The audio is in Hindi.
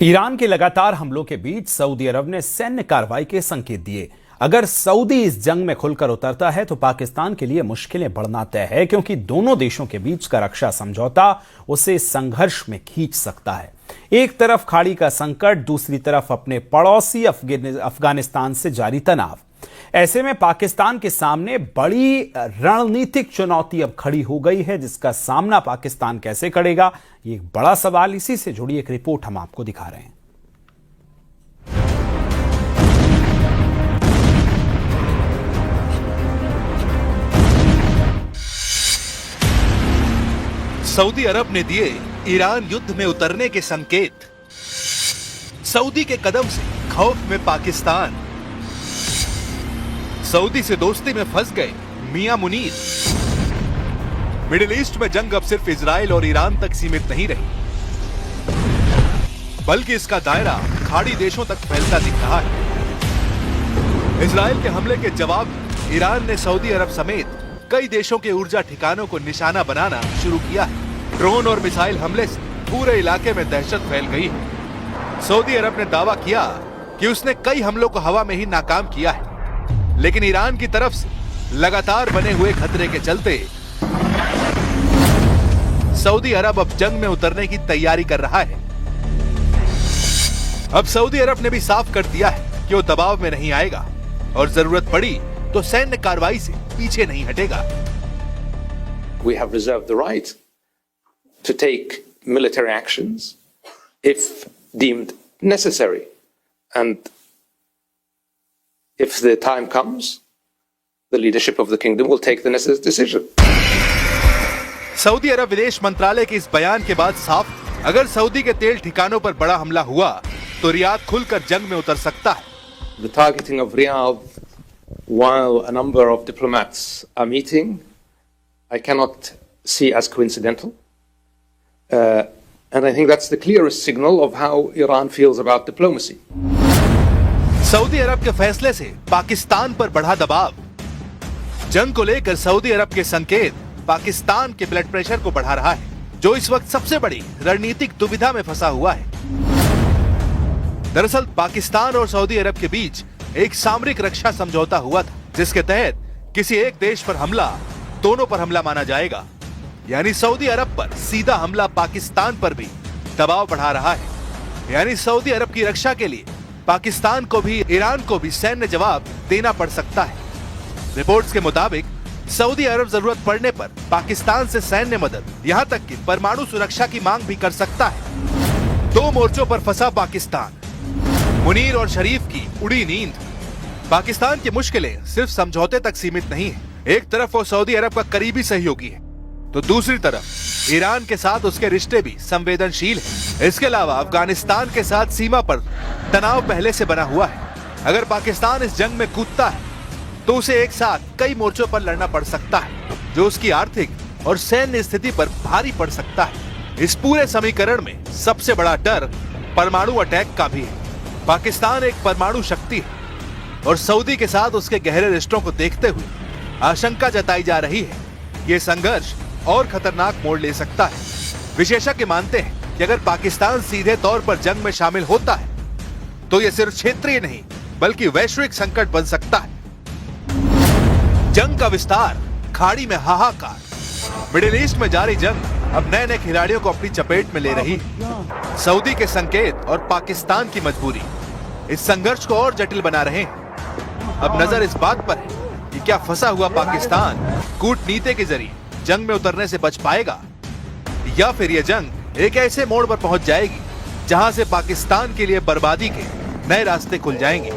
ईरान के लगातार हमलों के बीच सऊदी अरब ने सैन्य कार्रवाई के संकेत दिए। अगर सऊदी इस जंग में खुलकर उतरता है तो पाकिस्तान के लिए मुश्किलें बढ़ना तय है, क्योंकि दोनों देशों के बीच का रक्षा समझौता उसे संघर्ष में खींच सकता है। एक तरफ खाड़ी का संकट, दूसरी तरफ अपने पड़ोसी अफगानिस्तान से जारी तनाव। ऐसे में पाकिस्तान के सामने बड़ी रणनीतिक चुनौती अब खड़ी हो गई है, जिसका सामना पाकिस्तान कैसे करेगा, ये एक बड़ा सवाल। इसी से जुड़ी एक रिपोर्ट हम आपको दिखा रहे हैं। सऊदी अरब ने दिए ईरान युद्ध में उतरने के संकेत। सऊदी के कदम से खौफ में पाकिस्तान। सऊदी से दोस्ती में फंस गए मियां मुनीर। मिडिल ईस्ट में जंग अब सिर्फ इजराइल और ईरान तक सीमित नहीं रही, बल्कि इसका दायरा खाड़ी देशों तक फैलता दिख रहा है। इजराइल के हमले के जवाब में ईरान ने सऊदी अरब समेत कई देशों के ऊर्जा ठिकानों को निशाना बनाना शुरू किया है। ड्रोन और मिसाइल हमले से पूरे इलाके में दहशत फैल गई है। सऊदी अरब ने दावा किया कि उसने कई हमलों को हवा में ही नाकाम किया है, लेकिन ईरान की तरफ से लगातार बने हुए खतरे के चलते सऊदी अरब अब जंग में उतरने की तैयारी कर रहा है। अब सऊदी अरब ने भी साफ कर दिया है कि वो दबाव में नहीं आएगा और जरूरत पड़ी तो सैन्य कार्रवाई से पीछे नहीं हटेगा। We have reserved the right to take military actions if deemed necessary, and if the time comes, the leadership of the kingdom will take the necessary decision. Saudi Arab विदेश मंत्रालय के इस बयान के बाद साफ, अगर सऊदी के तेल ठिकानों पर बड़ा हमला हुआ तो रियाद खुलकर जंग में उतर सकता है। The targeting of Riyadh while a number of diplomats are meeting, I cannot see as coincidental. And I think that's the clearest signal of how Iran feels about diplomacy. Saudi Arab के फैसले से पाकिस्तान पर बढ़ा दबाव। जंग को लेकर सऊदी अरब के संकेत पाकिस्तान के ब्लड प्रेशर को बढ़ा रहा है, जो इस वक्त सबसे बड़ी रणनीतिक दुविधा में फंसा हुआ है। दरअसल पाकिस्तान और सऊदी अरब के बीच एक सामरिक रक्षा समझौता हुआ था, जिसके तहत किसी एक देश पर हमला दोनों पर हमला माना जाएगा। यानी सऊदी अरब पर सीधा हमला पाकिस्तान पर भी दबाव बढ़ा रहा है। यानी सऊदी अरब की रक्षा के लिए पाकिस्तान को भी ईरान को भी सैन्य जवाब देना पड़ सकता है। रिपोर्ट्स के मुताबिक सऊदी अरब जरूरत पड़ने पर पाकिस्तान से सैन्य मदद, यहां तक कि परमाणु सुरक्षा की मांग भी कर सकता है। दो मोर्चों पर फंसा पाकिस्तान। मुनीर और शरीफ की उड़ी नींद। पाकिस्तान की मुश्किलें सिर्फ समझौते तक सीमित नहीं है। एक तरफ वो सऊदी अरब का करीबी सहयोगी है, तो दूसरी तरफ ईरान के साथ उसके रिश्ते भी संवेदनशील हैं। इसके अलावा अफगानिस्तान के साथ सीमा पर तनाव पहले से बना हुआ है। अगर पाकिस्तान इस जंग में कूदता है तो उसे एक साथ कई मोर्चों पर लड़ना पड़ सकता है, जो उसकी आर्थिक और सैन्य स्थिति पर भारी पड़ सकता है। इस पूरे समीकरण में सबसे बड़ा डर परमाणु अटैक का भी है। पाकिस्तान एक परमाणु शक्ति है और सऊदी के साथ उसके गहरे रिश्तों को देखते हुए आशंका जताई जा रही है ये संघर्ष और खतरनाक मोड़ ले सकता है। विशेषज्ञ मानते हैं कि अगर पाकिस्तान सीधे तौर पर जंग में शामिल होता है तो यह सिर्फ क्षेत्रीय नहीं बल्कि वैश्विक संकट बन सकता है। जंग का विस्तार, खाड़ी में हाहाकार। मिडिल ईस्ट में जारी जंग अब नए नए खिलाड़ियों को अपनी चपेट में ले रही है। सऊदी के संकेत और पाकिस्तान की मजबूरी इस संघर्ष को और जटिल बना रहे हैं। अब नजर इस बात पर है कि क्या फंसा हुआ पाकिस्तान कूटनीति के जरिए जंग में उतरने से बच पाएगा, या फिर यह जंग एक ऐसे मोड़ पर पहुंच जाएगी जहां से पाकिस्तान के लिए बर्बादी के नए रास्ते खुल जाएंगे।